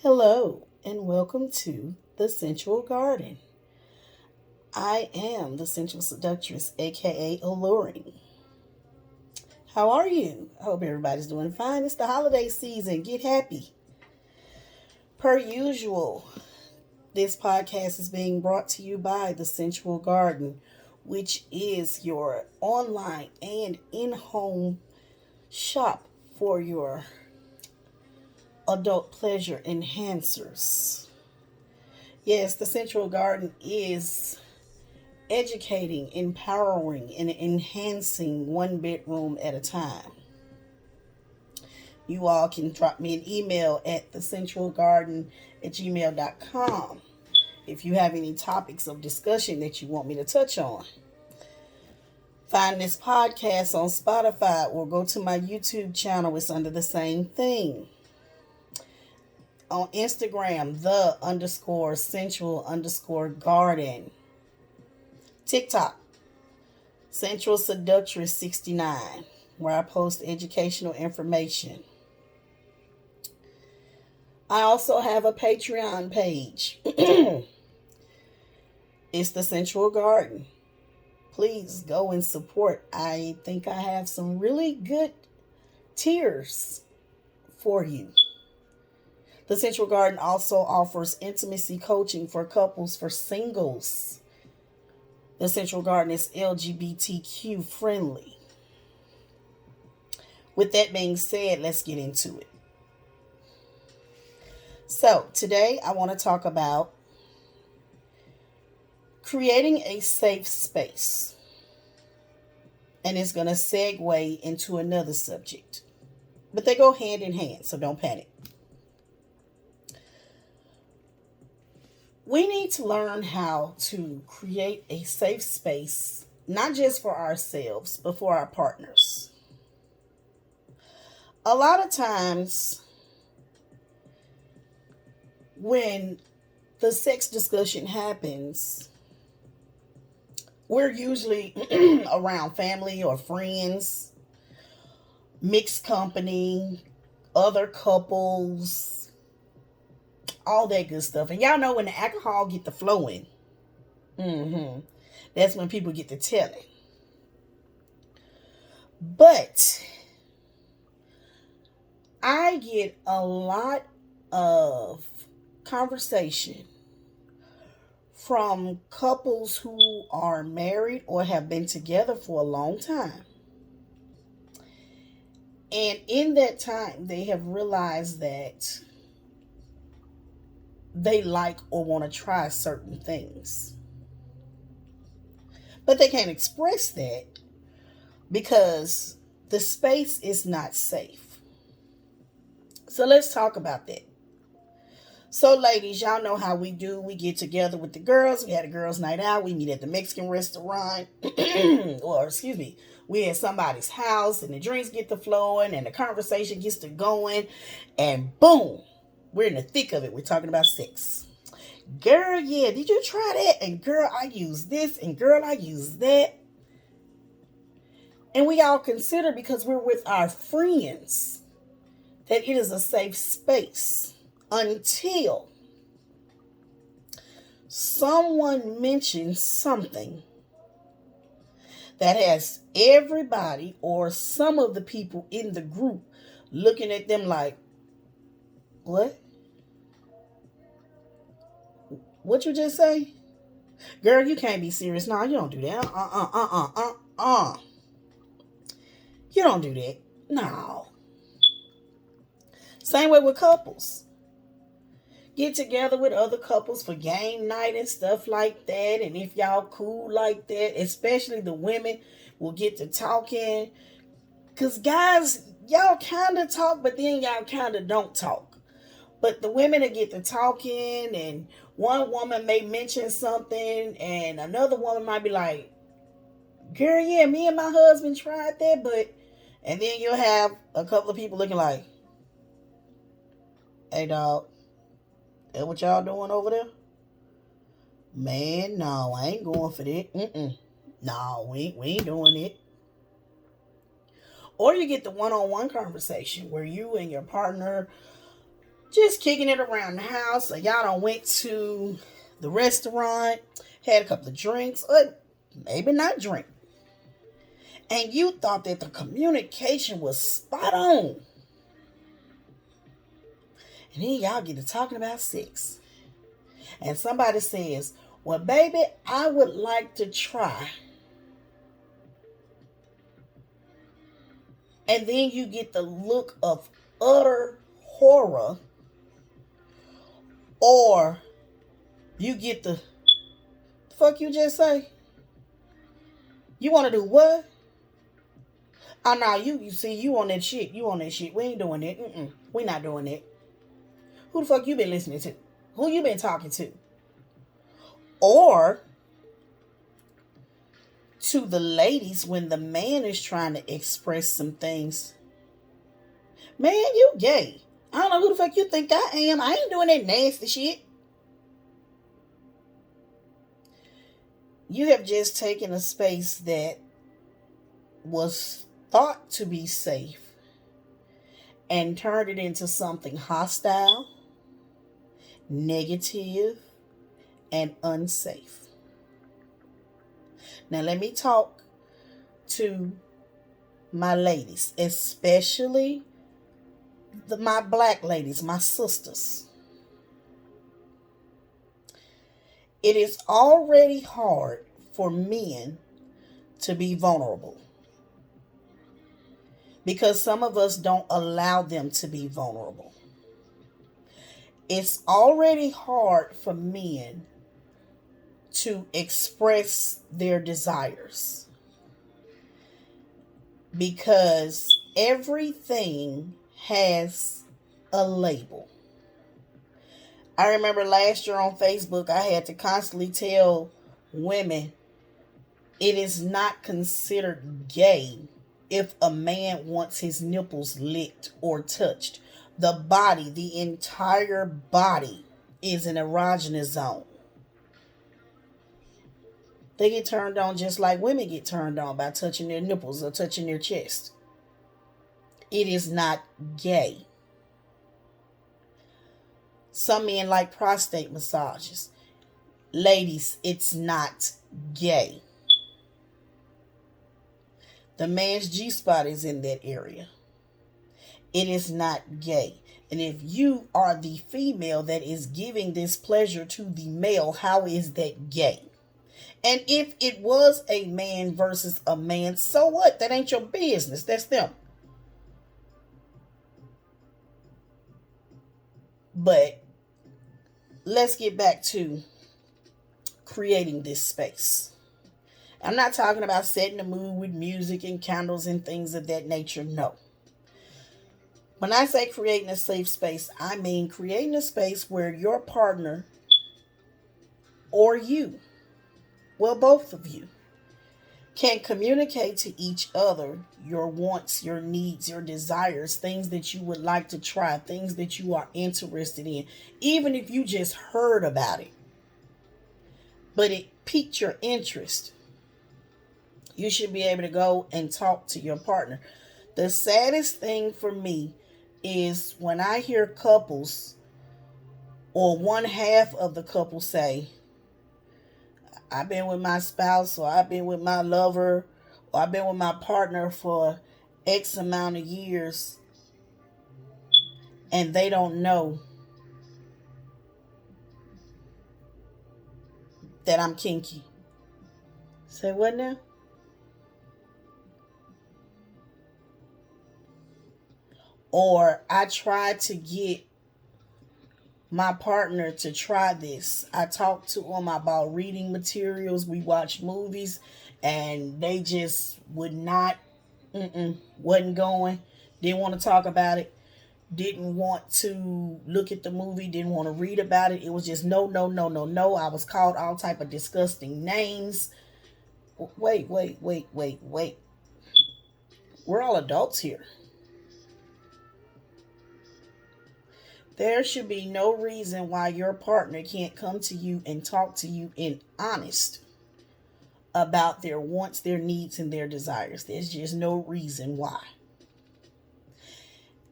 Hello, and welcome to the Sensual Garden. I am the Sensual Seductress, aka Alluring. How are you? I hope everybody's doing fine. It's the holiday season. Get happy. Per usual, this podcast is being brought to you by the Sensual Garden, which is your online and in home shop for your adult pleasure enhancers. Yes, the Sensual Garden is educating, empowering, and enhancing one bedroom at a time. You all can drop me an email at thesensualgarden@gmail.com if you have any topics of discussion that you want me to touch on. Find this podcast on Spotify or go to my YouTube channel. It's under the same thing. On Instagram, the_sensual_garden. TikTok, Sensual Seductress 69, where I post educational information. I also have a Patreon page. It's the Sensual Garden. Please go and support. I think I have some really good tiers for you. The Sensual Garden also offers intimacy coaching for couples, for singles. The Sensual Garden is LGBTQ friendly. With that being said, let's get into it. So, today I want to talk about creating a safe space. And it's going to segue into another subject. But they go hand in hand, so don't panic. We need to learn how to create a safe space, not just for ourselves, but for our partners. A lot of times, when the sex discussion happens, we're usually around family or friends, mixed company, other couples, all that good stuff. And y'all know when the alcohol get to flowing, that's when people get to telling. But I get a lot of conversation from couples who are married or have been together for a long time. And in that time, they have realized that they like or want to try certain things. But they can't express that because the space is not safe. So let's talk about that. So ladies, y'all know how we do. We get together with the girls. We had a girls' night out. We meet at the Mexican restaurant. We at somebody's house and the drinks get to flowing and the conversation gets to going. And boom, we're in the thick of it. We're talking about sex. Girl, yeah, did you try that? And girl, I use this. And girl, I use that. And we all consider, because we're with our friends, that it is a safe space until someone mentions something that has everybody or some of the people in the group looking at them like, what? What you just say? Girl, you can't be serious. No, you don't do that. You don't do that. No. Same way with couples. Get together with other couples for game night and stuff like that. And if y'all cool like that, especially the women will get to talking. Because guys, y'all kind of talk, but then y'all kind of don't talk. But the women will get to talking, and one woman may mention something, and another woman might be like, girl, yeah, me and my husband tried that, but... And then you'll have a couple of people looking like, hey, dog, that what y'all doing over there? Man, no, I ain't going for that. No, we ain't doing it. Or you get the one-on-one conversation where you and your partner just kicking it around the house, or y'all done went to the restaurant, had a couple of drinks, or maybe not drink, and you thought that the communication was spot on. And then y'all get to talking about sex. And somebody says, well, baby, I would like to try. And then you get the look of utter horror, or you get the fuck you just say. You want to do what? Oh no, you see, you on that shit. You on that shit. We ain't doing that. We not doing that. Who the fuck you been listening to? Who you been talking to? Or to the ladies, when the man is trying to express some things. Man, you gay. I don't know who the fuck you think I am. I ain't doing that nasty shit. You have just taken a space that was thought to be safe and turned it into something hostile, negative, and unsafe. Now, let me talk to my ladies, especially my black ladies, my sisters. It is already hard for men to be vulnerable because some of us don't allow them to be vulnerable. It's already hard for men to express their desires because everything has a label. I remember last year on Facebook, I had to constantly tell women it is not considered gay if a man wants his nipples licked or touched. The body, the entire body, is an erogenous zone. They get turned on just like women get turned on by touching their nipples or touching their chest. It is not gay. Some men like prostate massages. Ladies, it's not gay. The man's G-spot is in that area. It is not gay. And if you are the female that is giving this pleasure to the male, how is that gay? And if it was a man versus a man, so what? That ain't your business. That's them. But let's get back to creating this space. I'm not talking about setting the mood with music and candles and things of that nature. No. When I say creating a safe space, I mean creating a space where your partner or you, well, both of you, can communicate to each other your wants, your needs, your desires, things that you would like to try, things that you are interested in, even if you just heard about it, but it piqued your interest. You should be able to go and talk to your partner. The saddest thing for me is when I hear couples or one half of the couple say, I've been with my spouse, or I've been with my lover, or I've been with my partner for X amount of years, and they don't know that I'm kinky. Say what now? Or I tried to get my partner to try this. I talked to them about reading materials. We watched movies, and they just would not, wasn't going. Didn't want to talk about it. Didn't want to look at the movie. Didn't want to read about it. It was just no, no, no, no, no. I was called all type of disgusting names. Wait. We're all adults here. There should be no reason why your partner can't come to you and talk to you in honest about their wants, their needs, and their desires. There's just no reason why.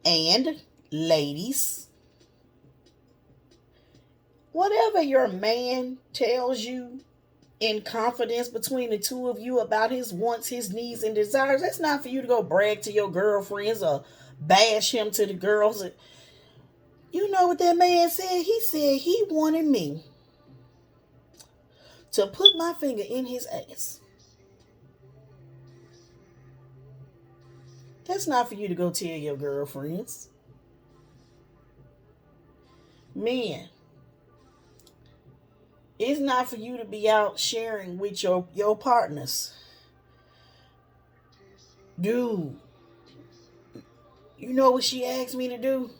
And ladies, Whatever your man tells you in confidence between the two of you about his wants, his needs, and desires, that's not for you to go brag to your girlfriends or bash him to the girls. You know what that man said? He said he wanted me to put my finger in his ass. That's not for you to go tell your girlfriends. Men, it's not for you to be out sharing with your partners. Dude, you know what she asked me to do?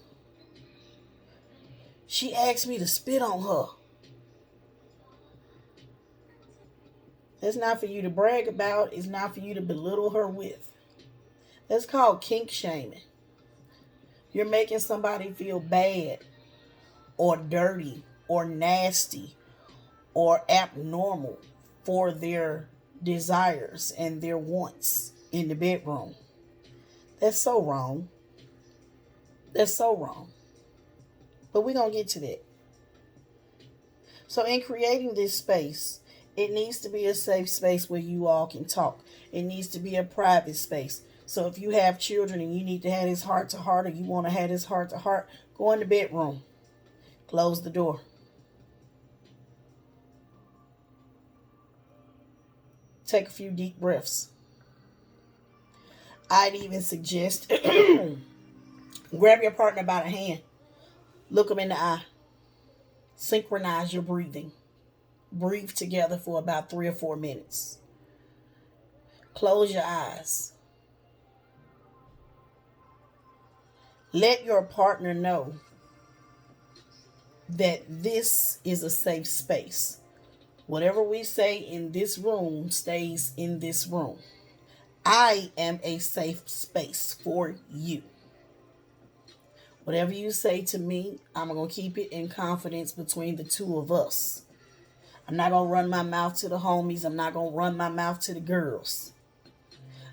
She asked me to spit on her. That's not for you to brag about. It's not for you to belittle her with. That's called kink shaming. You're making somebody feel bad or dirty or nasty or abnormal for their desires and their wants in the bedroom. That's so wrong. That's so wrong. But we're going to get to that. So, in creating this space, it needs to be a safe space where you all can talk. It needs to be a private space. So, if you have children and you need to have this heart to heart, or you want to have this heart to heart, go in the bedroom. Close the door. Take a few deep breaths. I'd even suggest grab your partner by the hand. Look them in the eye. Synchronize your breathing. Breathe together for about 3 or 4 minutes. Close your eyes. Let your partner know that this is a safe space. Whatever we say in this room stays in this room. I am a safe space for you. Whatever you say to me, I'm going to keep it in confidence between the two of us. I'm not going to run my mouth to the homies. I'm not going to run my mouth to the girls.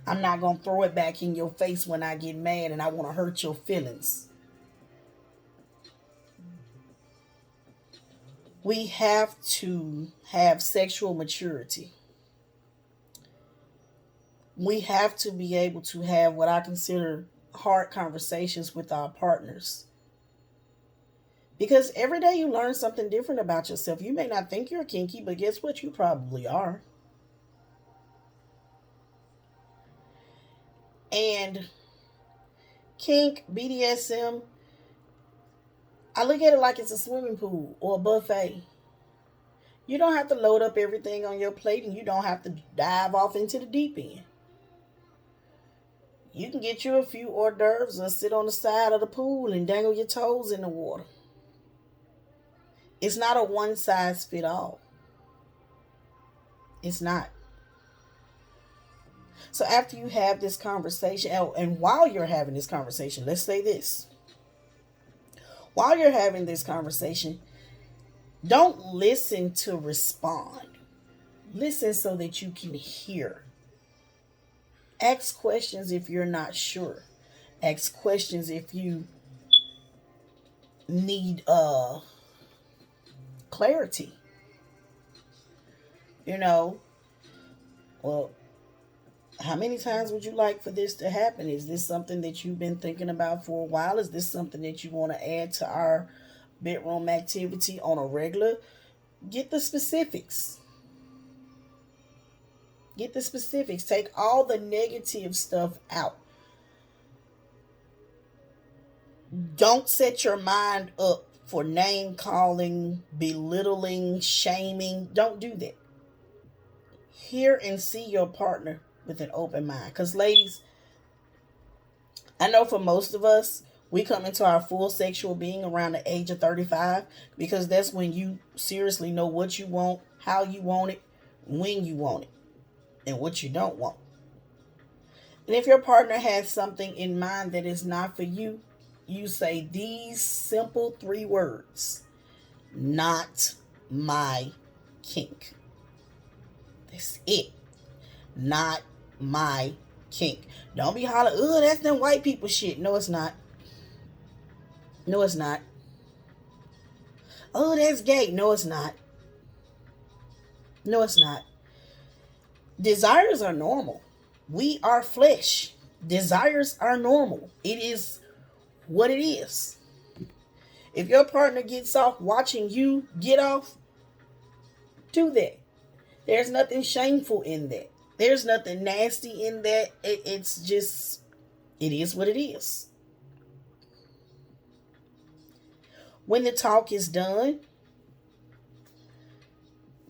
I'm not going to throw it back in your face when I get mad and I want to hurt your feelings. We have to have sexual maturity. We have to be able to have what I consider hard conversations with our partners. Because every day you learn something different about yourself. You may not think you're kinky, but guess what? You probably are. And kink, BDSM, I look at it like it's a swimming pool or a buffet. You don't have to load up everything on your plate and you don't have to dive off into the deep end. You can get you a few hors d'oeuvres or sit on the side of the pool and dangle your toes in the water. It's not a one size fit all. It's not. So after you have this conversation, and while you're having this conversation, let's say this. While you're having this conversation, don't listen to respond. Listen so that you can hear. Ask questions if you're not sure. Ask questions if you need clarity. Well, how many times would you like for this to happen? Is this something that you've been thinking about for a while? Is this something that you want to add to our bedroom activity on a regular? Get the specifics. Get the specifics. Take all the negative stuff out. Don't set your mind up for name calling, belittling, shaming. Don't do that. Hear and see your partner with an open mind. Because ladies, I know for most of us, we come into our full sexual being around the age of 35 because that's when you seriously know what you want, how you want it, when you want it, and what you don't want. And if your partner has something in mind that is not for you, you say these simple 3 words: not my kink. That's it. Not my kink. Don't be hollering, oh, that's them white people shit. No, it's not. No, it's not. Oh, that's gay. No, it's not. No, it's not. Desires are normal. We are flesh. Desires are normal. It is what it is. If your partner gets off watching you get off, do that. There's nothing shameful in that. There's nothing nasty in that. It's just, it is what it is. When the talk is done,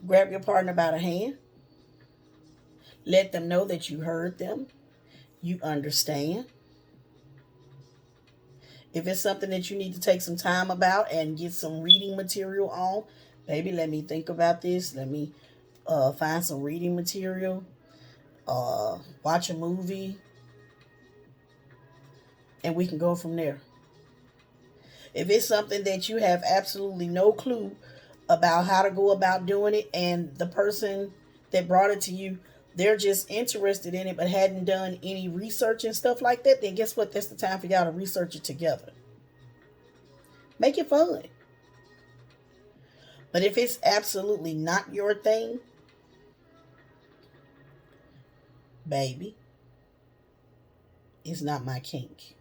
grab your partner by the hand. Let them know that you heard them. You understand. If it's something that you need to take some time about and get some reading material on, baby, let me think about this. Let me find some reading material. Watch a movie. And we can go from there. If it's something that you have absolutely no clue about how to go about doing it, and the person that brought it to you, they're just interested in it but hadn't done any research and stuff like that, then guess what? That's the time for y'all to research it together. Make it fun. But if it's absolutely not your thing, baby, it's not my kink.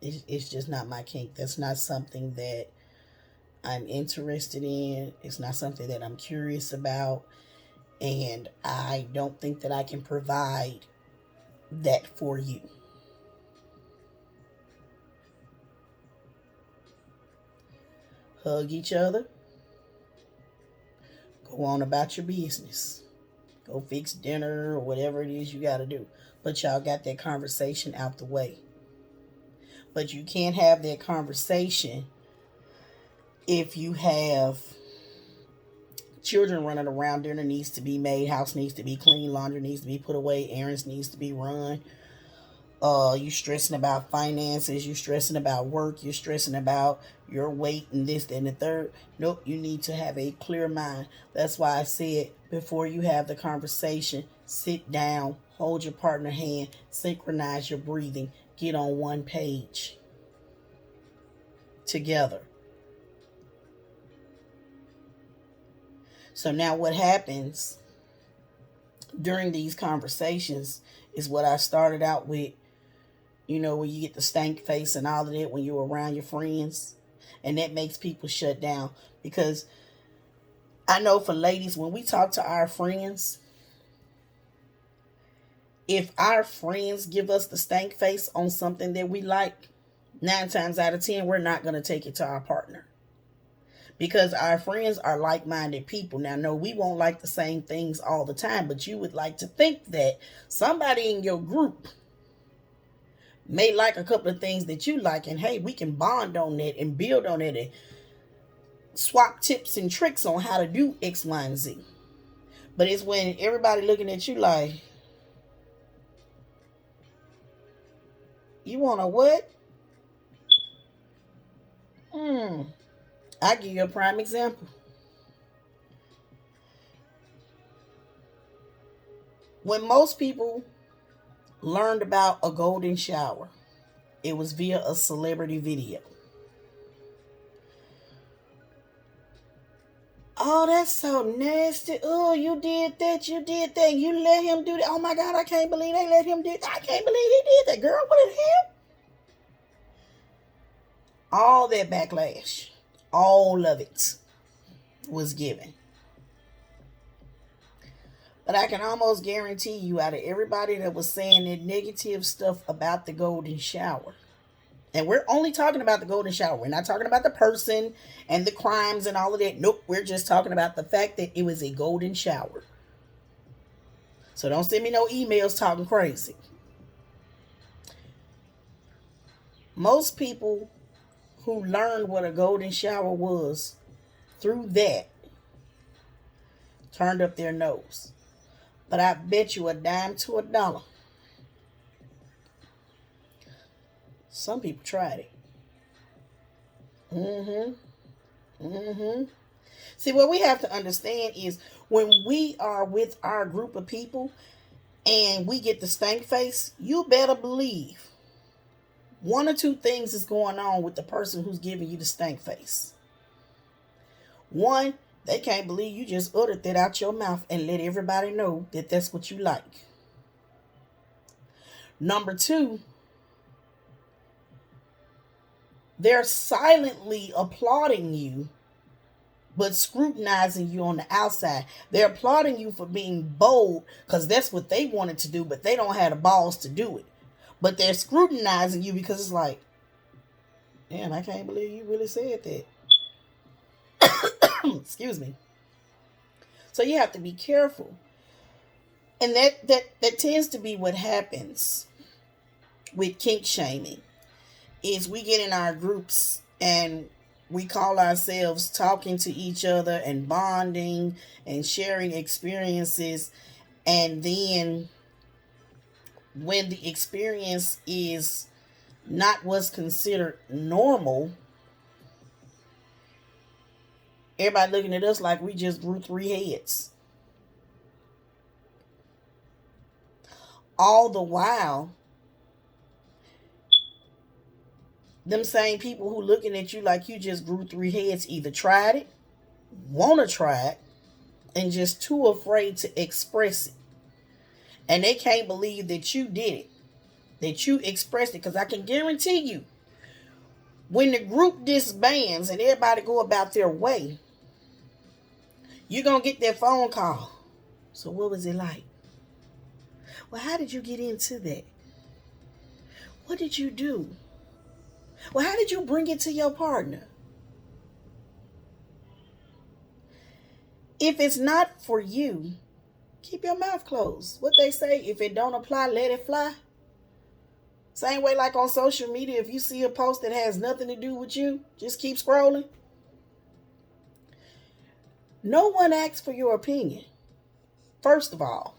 It's just not my kink. That's not something that I'm interested in. It's not something that I'm curious about. And I don't think that I can provide that for you. Hug each other. Go on about your business. Go fix dinner or whatever it is you got to do. But y'all got that conversation out the way. But you can't have that conversation if you have children running around. Dinner needs to be made, house needs to be clean, laundry needs to be put away, errands needs to be run. You stressing about finances, you stressing about work, you're stressing about your weight and this, that, and the third. Nope, you need to have a clear mind. That's why I said before you have the conversation, sit down, hold your partner's hand, synchronize your breathing, get on one page together. So now what happens during these conversations is what I started out with, when you get the stank face and all of that when you're around your friends. And that makes people shut down. Because I know for ladies, when we talk to our friends, if our friends give us the stank face on something that we like, 9 times out of 10, we're not going to take it to our partner. Because our friends are like-minded people. Now, no, we won't like the same things all the time, but you would like to think that somebody in your group may like a couple of things that you like, and hey, we can bond on that and build on it and swap tips and tricks on how to do X, Y, and Z. But it's when everybody looking at you like, you want a what? I'll give you a prime example. When most people learned about a golden shower, it was via a celebrity video. Oh, that's so nasty. Oh, you did that. You did that. You let him do that. Oh my God, I can't believe they let him do that. I can't believe he did that. Girl, what the hell? All that backlash, all of it was given. But I can almost guarantee you, out of everybody that was saying that negative stuff about the golden shower, and we're only talking about the golden shower. We're not talking about the person and the crimes and all of that. Nope, we're just talking about the fact that it was a golden shower. So don't send me no emails talking crazy. Most people who learned what a golden shower was through that turned up their nose. But I bet you a dime to a dollar, some people tried it. See, what we have to understand is when we are with our group of people and we get the stank face, you better believe One or two things is going on with the person who's giving you the stank face. One, they can't believe you just uttered that out your mouth and let everybody know that that's what you like. Number two, they're silently applauding you, but scrutinizing you on the outside. They're applauding you for being bold because that's what they wanted to do, but they don't have the balls to do it. But they're scrutinizing you because it's like, man, I can't believe you really said that. Excuse me. So you have to be careful. And that tends to be what happens with kink shaming, is we get in our groups and we call ourselves talking to each other and bonding and sharing experiences. And then when the experience is not what's considered normal, everybody looking at us like we just grew 3 heads. All the while, them same people who looking at you like you just grew 3 heads either tried it, want to try it, and just too afraid to express it. And they can't believe that you did it, that you expressed it. Because I can guarantee you, when the group disbands and everybody go about their way, you're going to get that phone call. So what was it like? Well, how did you get into that? What did you do? Well, how did you bring it to your partner? If it's not for you, keep your mouth closed. What they say, if it don't apply, let it fly. Same way like on social media, if you see a post that has nothing to do with you, just keep scrolling. No one asks for your opinion. First of all,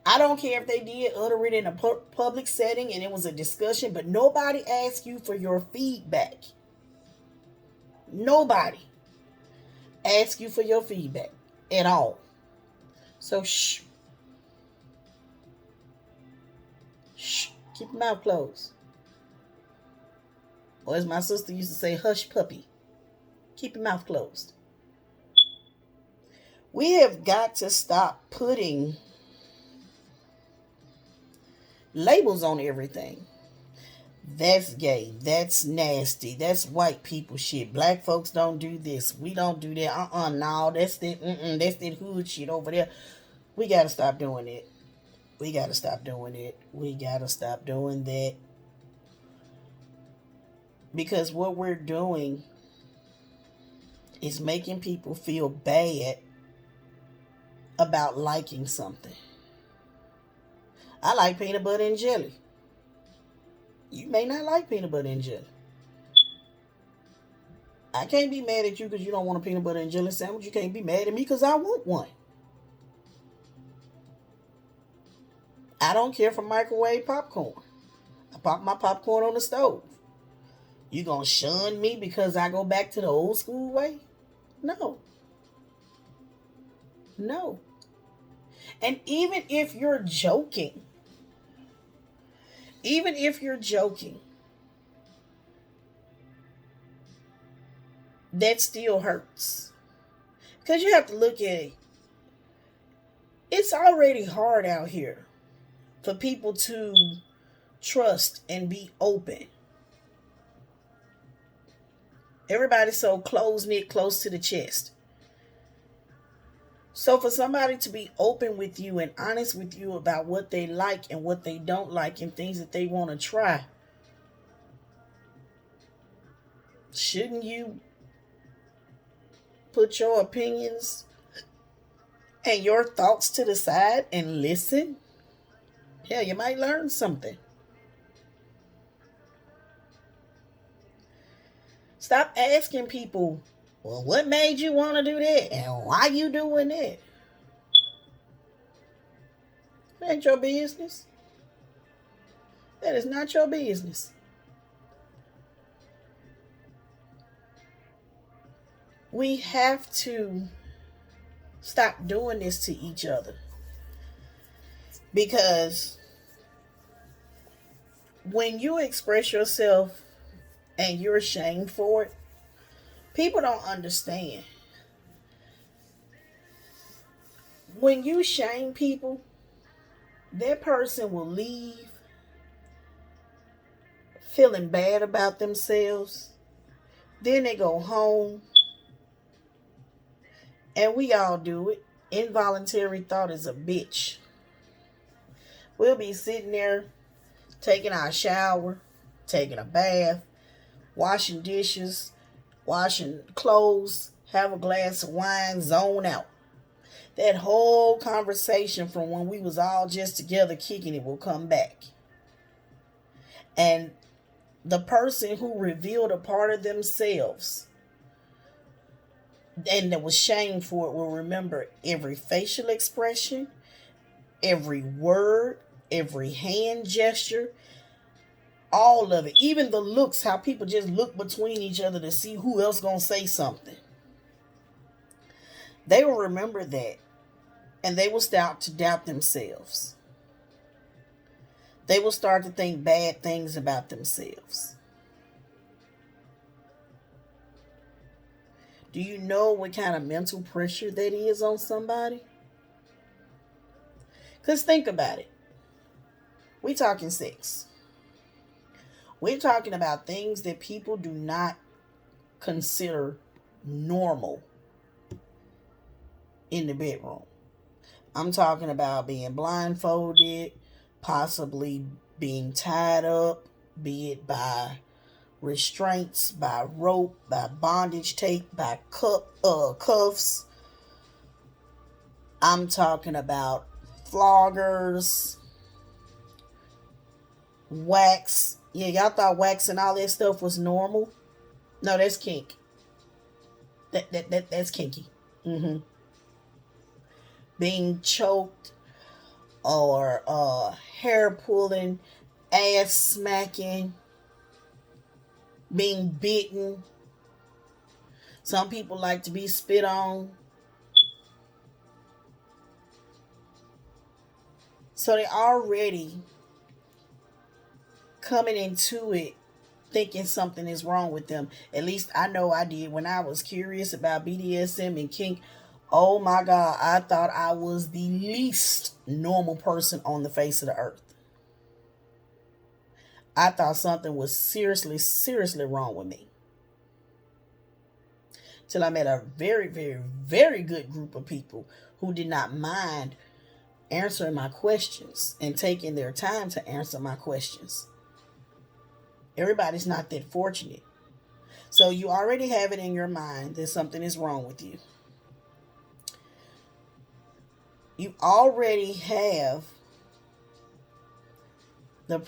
I don't care if they did utter it in a public setting and it was a discussion, but nobody asked you for your feedback. Nobody asked you for your feedback at all. So shh. Shh. Keep your mouth closed. Or as my sister used to say, hush puppy. Keep your mouth closed. We have got to stop putting labels on everything. That's gay. That's nasty. That's white people shit. Black folks don't do this. We don't do that. No, that's that hood shit over there. We gotta stop doing it. We gotta stop doing it. We gotta stop doing that. Because what we're doing is making people feel bad about liking something. I like peanut butter and jelly. You may not like peanut butter and jelly. I can't be mad at you because you don't want a peanut butter and jelly sandwich. You can't be mad at me because I want one. I don't care for microwave popcorn. I pop my popcorn on the stove. You gonna shun me because I go back to the old school way? No. No. And even if you're joking, that still hurts. Because you have to look at it. It's already hard out here for people to trust and be open. Everybody's so close-knit, close to the chest. So for somebody to be open with you and honest with you about what they like and what they don't like and things that they want to try, shouldn't you put your opinions and your thoughts to the side and listen? Hell, you might learn something. Stop asking people, well, what made you want to do that? And why you doing that? That ain't your business. That is not your business. We have to stop doing this to each other. Because When you express yourself and you're ashamed for it, people don't understand. When you shame people, that person will leave feeling bad about themselves. Then they go home, and we all do it. Involuntary thought is a bitch. We'll be sitting there taking our shower, taking a bath, washing dishes, washing clothes, have a glass of wine, zone out. That whole conversation from when we was all just together kicking it will come back. And the person who revealed a part of themselves and that was shamed for it will remember every facial expression, every word, every hand gesture, all of it. Even the looks, how people just look between each other to see who else gonna say something. They will remember that, and they will start to doubt themselves. They will start to think bad things about themselves. Do you know what kind of mental pressure that is on somebody? Because think about it. We talking sex. We're talking about things that people do not consider normal in the bedroom. I'm talking about being blindfolded, possibly being tied up, be it by restraints, by rope, by bondage tape, by cuffs. I'm talking about floggers, wax. Yeah, y'all thought wax and all that stuff was normal? No, that's kink. That's kinky. Mm-hmm. Being choked or hair pulling, ass smacking, being bitten. Some people like to be spit on. So they already coming into it thinking something is wrong with them. At least I know I did when I was curious about BDSM and kink. Oh my God, I thought I was the least normal person on the face of the earth. I thought something was seriously, seriously wrong with me. Till I met a very, very, very good group of people who did not mind answering my questions and taking their time to answer my questions. Everybody's not that fortunate. So you already have it in your mind that something is wrong with you. You already have the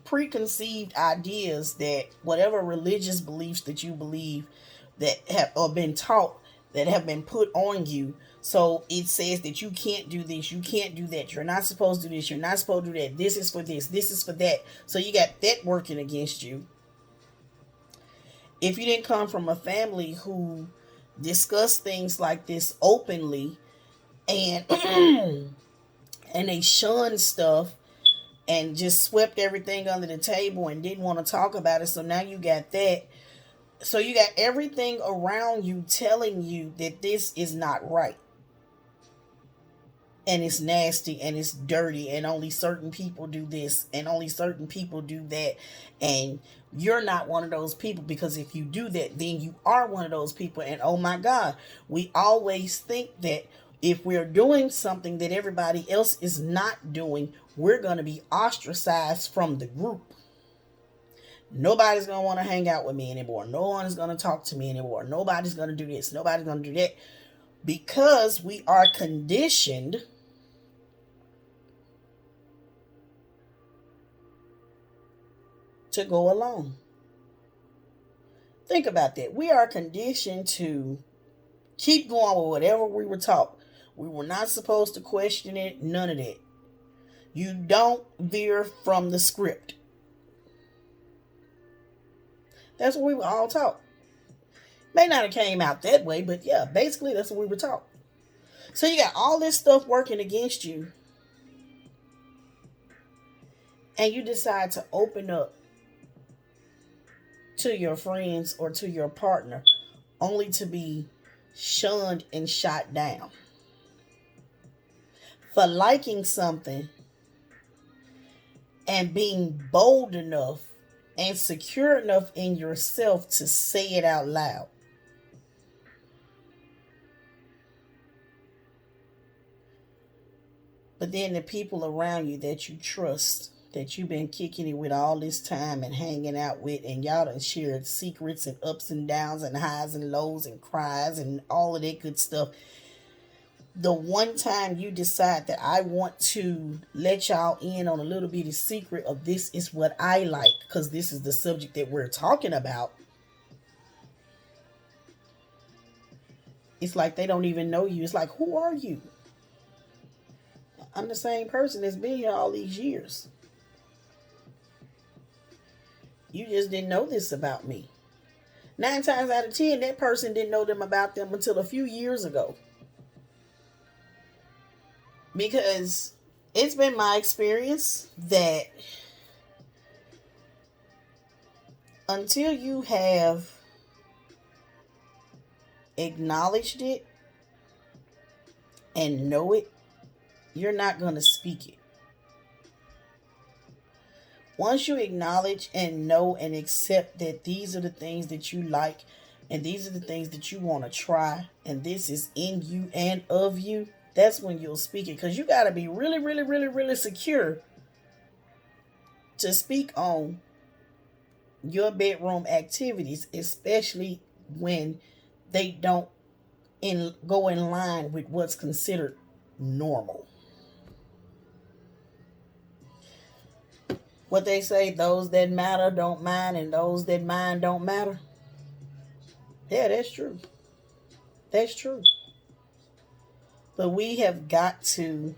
preconceived ideas that whatever religious beliefs that you believe that have or been taught that have been put on you. So it says that you can't do this, you can't do that, you're not supposed to do this, you're not supposed to do that, this is for this is for that. So you got that working against you. If you didn't come from a family who discussed things like this openly and and they shunned stuff and just swept everything under the table and didn't want to talk about it, so now you got that. So you got everything around you telling you that this is not right. And it's nasty and it's dirty and only certain people do this and only certain people do that. And you're not one of those people, because if you do that, then you are one of those people. And oh my God, we always think that if we're doing something that everybody else is not doing, we're going to be ostracized from the group. Nobody's going to want to hang out with me anymore. No one is going to talk to me anymore. Nobody's going to do this. Nobody's going to do that. Because we are conditioned to go along. Think about that. We are conditioned to keep going with whatever we were taught. We were not supposed to question it. None of that. You don't veer from the script. That's what we were all taught. May not have came out that way, but yeah, basically that's what we were taught. So you got all this stuff working against you. and you decide to open up to your friends or to your partner only to be shunned and shot down for liking something and being bold enough and secure enough in yourself to say it out loud. But then the people around you that you trust, that you've been kicking it with all this time and hanging out with, and y'all done shared secrets and ups and downs and highs and lows and cries and all of that good stuff. The one time you decide that I want to let y'all in on a little bit of secret of this is what I like, because this is the subject that we're talking about, it's like they don't even know you. It's like, who are you? I'm the same person that's been here all these years. You just didn't know this about me. 9 times out of 10, that person didn't know them about them until a few years ago. Because it's been my experience that until you have acknowledged it and know it, you're not going to speak it. Once you acknowledge and know and accept that these are the things that you like and these are the things that you want to try and this is in you and of you, that's when you'll speak it. Because you got to be really, really, really, really secure to speak on your bedroom activities, especially when they don't go in line with what's considered normal. What they say, those that matter don't mind, and those that mind don't matter. Yeah, that's true. That's true. But we have got to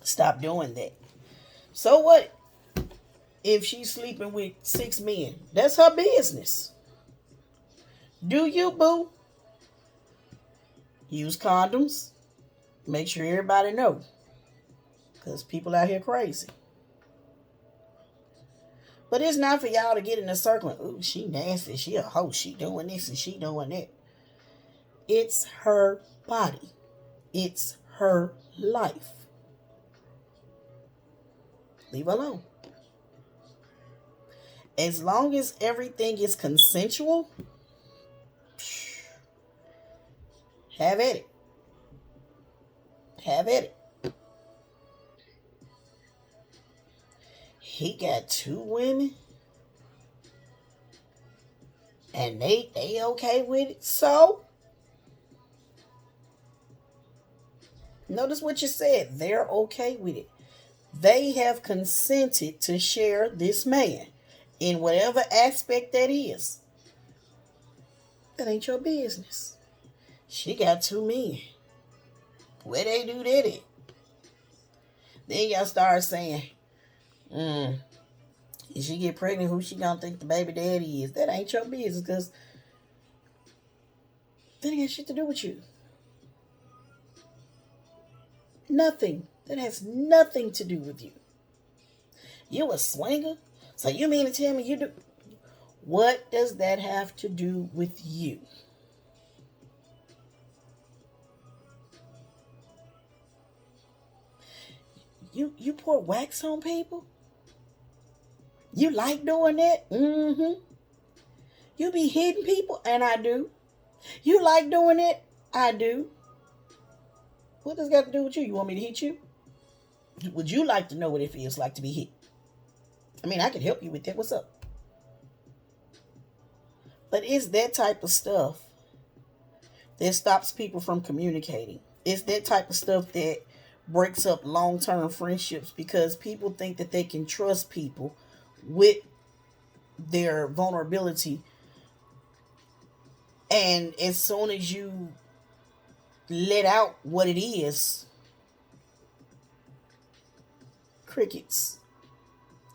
stop doing that. So what if she's sleeping with 6 men? That's her business. Do you, boo? Use condoms. Make sure everybody know. Because people out here crazy. But it's not for y'all to get in a circle and, ooh, she nasty, she a hoe, she doing this and she doing that. It's her body. It's her life. Leave her alone. As long as everything is consensual, have at it. Have at it. He got 2 women and they okay with it. So notice what you said. They're okay with it. They have consented to share this man in whatever aspect that is. That ain't your business. She got 2 men. Where they do that at? Then y'all start saying, if she get pregnant, who she gonna think the baby daddy is? That ain't your business, because that ain't got shit to do with you. Nothing. That has nothing to do with you. You a swinger? So you mean to tell me you do? What does that have to do with you? You pour wax on people? You like doing that? Mm-hmm. You be hitting people? And I do. You like doing it? I do. What does that got to do with you? You want me to hit you? Would you like to know what it feels like to be hit? I mean, I can help you with that. What's up? But it's that type of stuff that stops people from communicating. It's that type of stuff that breaks up long-term friendships, because people think that they can trust people with their vulnerability. And as soon as you let out what it is, crickets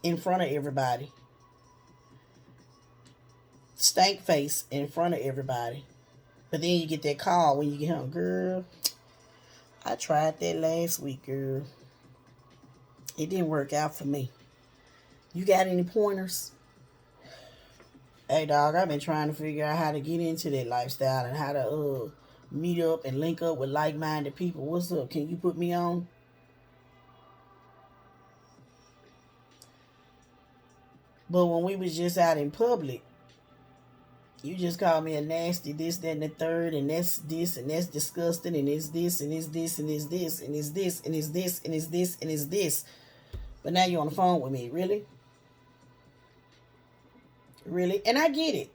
in front of everybody. Stank face in front of everybody. But then you get that call when you get home. Girl, I tried that last week, girl. It didn't work out for me. You got any pointers? Hey, dog, I've been trying to figure out how to get into that lifestyle and how to meet up and link up with like-minded people. What's up? Can you put me on? But when we was just out in public, you just called me a nasty this, that, and the third, and that's this, and that's disgusting, and it's this, and it's this, and it's this, and it's this, and it's this, and it's this, and it's this. But now you're on the phone with me. Really? Really? And I get it.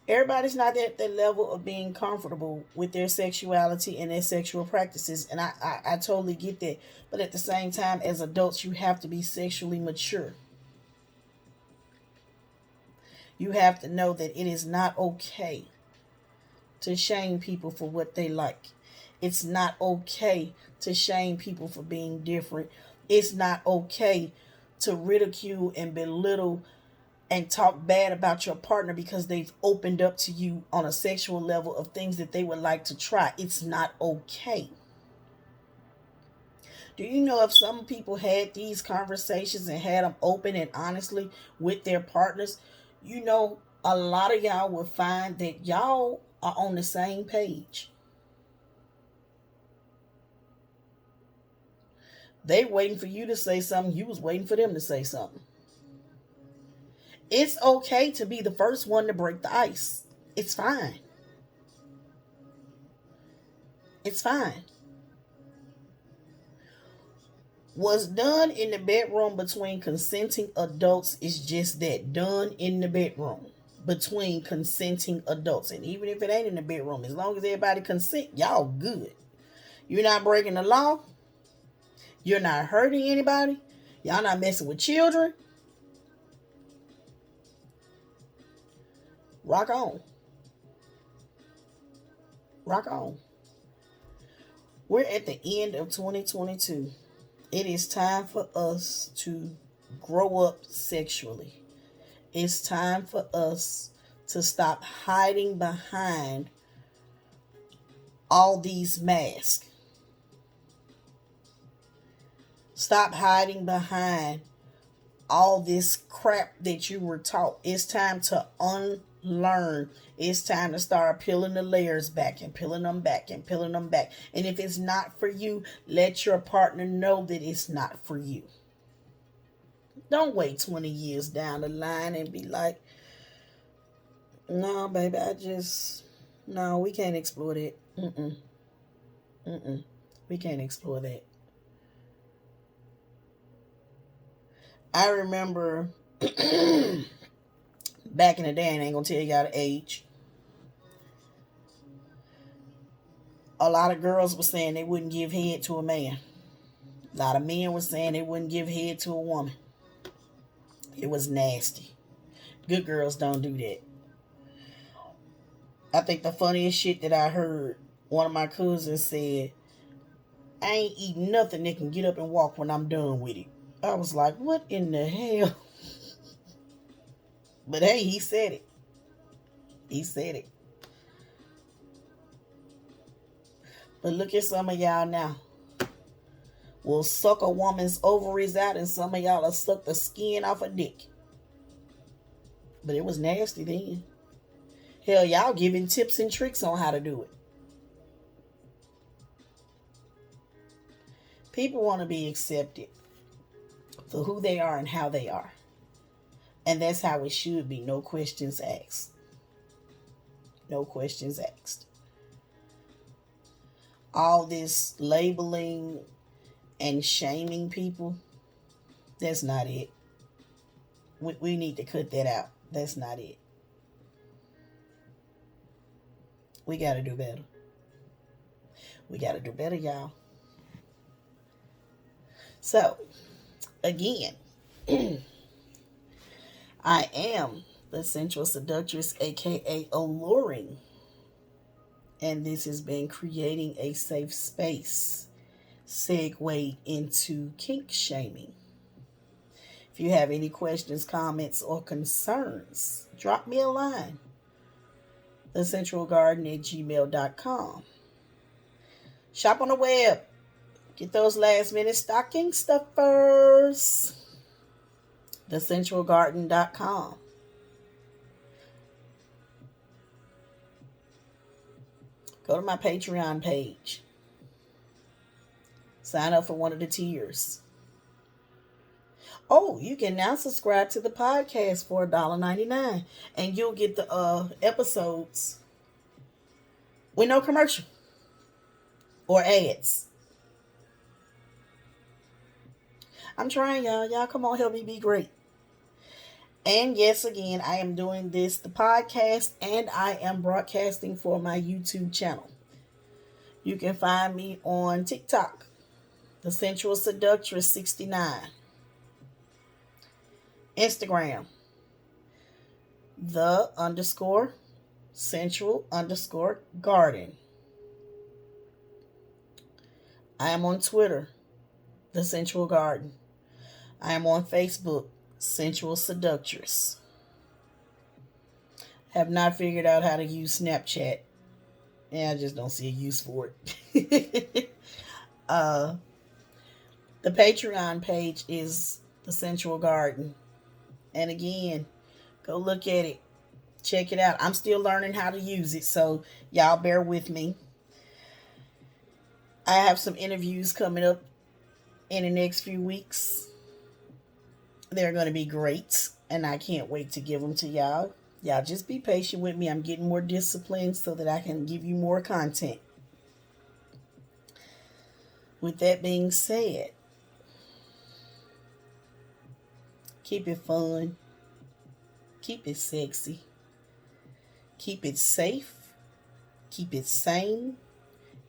Everybody's not at that level of being comfortable with their sexuality and their sexual practices. And I totally get that. But at the same time, as adults, you have to be sexually mature. You have to know that it is not okay to shame people for what they like. It's not okay to shame people for being different. It's not okay to ridicule and belittle and talk bad about your partner because they've opened up to you on a sexual level of things that they would like to try. It's not okay. Do you know if some people had these conversations and had them open and honestly with their partners, you know, a lot of y'all will find that y'all are on the same page. They waiting for you to say something. You was waiting for them to say something. It's okay to be the first one to break the ice. It's fine. It's fine. What's done in the bedroom between consenting adults is just that, done in the bedroom between consenting adults. And even if it ain't in the bedroom, as long as everybody consent, y'all good. You're not breaking the law. You're not hurting anybody. Y'all not messing with children. Rock on. Rock on. We're at the end of 2022. It is time for us to grow up sexually. It's time for us to stop hiding behind all these masks. Stop hiding behind all this crap that you were taught. It's time to unlearn. It's time to start peeling the layers back and peeling them back and peeling them back. And if it's not for you, let your partner know that it's not for you. Don't wait 20 years down the line and be like, no, baby, no, we can't explore that. We can't explore that. I remember back in the day, and I ain't gonna tell y'all the age. A lot of girls were saying they wouldn't give head to a man. A lot of men were saying they wouldn't give head to a woman. It was nasty. Good girls don't do that. I think the funniest shit that I heard, one of my cousins said, I ain't eating nothing that can get up and walk when I'm done with it. I was like, what in the hell? But hey, he said it. He said it. But look at some of y'all now. Will suck a woman's ovaries out, and some of y'all will suck the skin off a dick. But it was nasty then. Hell, y'all giving tips and tricks on how to do it. People want to be accepted for who they are and how they are. And that's how it should be. No questions asked. No questions asked. All this labeling and shaming people, that's not it. We need to cut that out. That's not it. We got to do better. We got to do better, y'all. So, again, I am the Sensual Seductress, aka Alluring. And this has been creating a safe space, segue into kink shaming. If you have any questions, comments, or concerns, drop me a line. thesensualgarden@gmail.com. Shop on the web. Get those last minute stocking stuffers. thesensualgarden.com. Go to my Patreon page. Sign up for one of the tiers. Oh, you can now subscribe to the podcast for $1.99, and you'll get the episodes with no commercial or ads. I'm trying, y'all. Y'all come on, help me be great. And yes, again, I am doing the podcast, and I am broadcasting for my YouTube channel. You can find me on TikTok, The Sensual Seductress 69. Instagram, _sensual_garden. I am on Twitter, The Sensual Garden. I am on Facebook, Sensual Seductress. Have not figured out how to use Snapchat. I just don't see a use for it. The Patreon page is The Sensual Garden. And again, go look at it. Check it out. I'm still learning how to use it, so y'all bear with me. I have some interviews coming up in the next few weeks. They're going to be great, and I can't wait to give them to y'all. Y'all just be patient with me. I'm getting more disciplined so that I can give you more content. With that being said, keep it fun. Keep it sexy. Keep it safe. Keep it sane.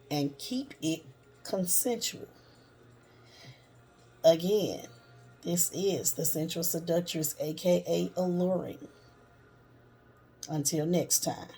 And keep it consensual. Again, this is the Sensual Seductress, aka Alluring. Until next time.